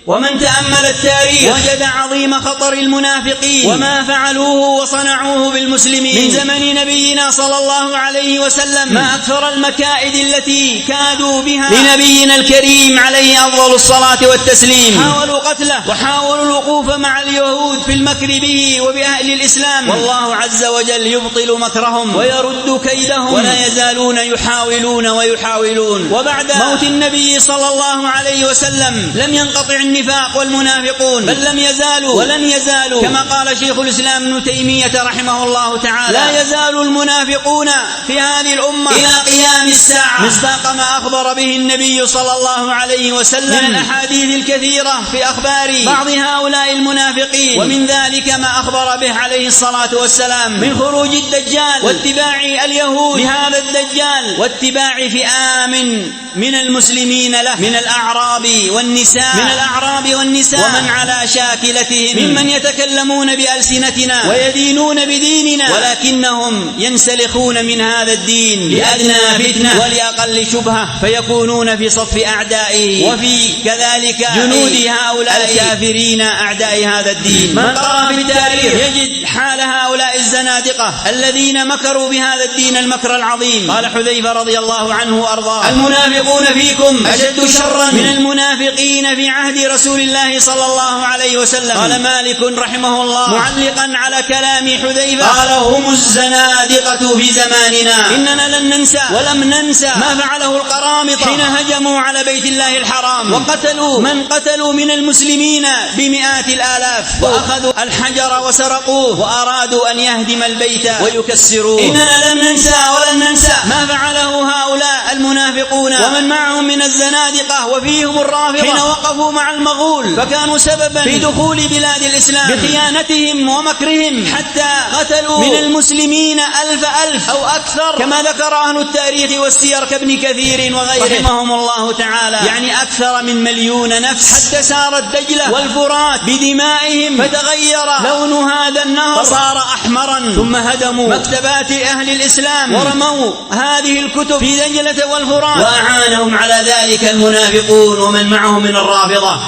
ومن تأمل التاريخ وجد عظيم خطر المنافقين وما فعلوه وصنعوه بالمسلمين من زمن نبينا صلى الله عليه وسلم. ما أكثر المكائد التي كادوا بها لنبينا الكريم عليه أفضل الصلاة والتسليم. حاولوا قتله وحاولوا الوقوف مع اليهود في المكر به وبأهل الإسلام، والله عز وجل يبطل مكرهم ويرد كيدهم، ولا يزالون يحاولون ويحاولون. وبعد موت النبي صلى الله عليه وسلم لم ينقطع النفاق والمنافقون، بل لم يزالوا ولن يزالوا، كما قال شيخ الإسلام ابن تيمية رحمه الله تعالى: لا يزال المنافقون في هذه الأمة إلى قيام الساعة، مصداق ما أخبر به النبي صلى الله عليه وسلم من الأحاديث الكثيرة في أخبار بعض هؤلاء المنافقين، ومن ذلك ما أخبر به عليه الصلاة والسلام من خروج الدجال واتباع اليهود لهذا الدجال واتباع فئام من المسلمين له من الأعراب والنساء ومن على شاكلتهم ممن يتكلمون بألسنتنا ويدينون بديننا، ولكنهم ينسلخون من هذا الدين لأدنى فتنة ولأقل شبهة فيكونون في صف أعدائه وفي كذلك جنود هؤلاء الكافرين أعداء هذا الدين. من قرأ في التاريخ يجد حال هؤلاء الزنادقة الذين مكروا بهذا الدين المكر العظيم. قال حذيفة رضي الله عنه وأرضاه: المنافقون فيكم أشد شرا من المنافقين في عهد رسول الله صلى الله عليه وسلم. قال مالك رحمه الله معلقا على كلام حذيفة: قال: هم الزنادقة في زماننا، إننا لن ننسى ولم ننسى ما فعله القرامطة حين هجموا على بيت الله الحرام وقتلوا من قتلوا من المسلمين بمئات الآلاف، وأخذوا الحجر وسرقوه وأرادوا أن يهدم البيت ويكسروه. إننا لن ننسى ولن ننسى ما فعله هؤلاء المنافقون ومن معهم من الزنادقة وفيهم الرافضة حين وقفوا مع المغول فكانوا سببا في دخول بلاد الإسلام بخيانتهم ومكرهم، حتى قتلوا من المسلمين 1000 أو أكثر، كما ذكر أهل التاريخ والسير كابن كثير وغيرهم رحمهم الله تعالى، يعني أكثر من 1,000,000 نفس، حتى سارت دجلة والفرات بدمائهم فتغير لون هذا النهر فصار أحمرا، ثم هدموا مكتبات أهل الإسلام ورموا هذه الكتب في دجلة والفرات، وأعانهم على ذلك المنافقون ومن معهم من الرافضة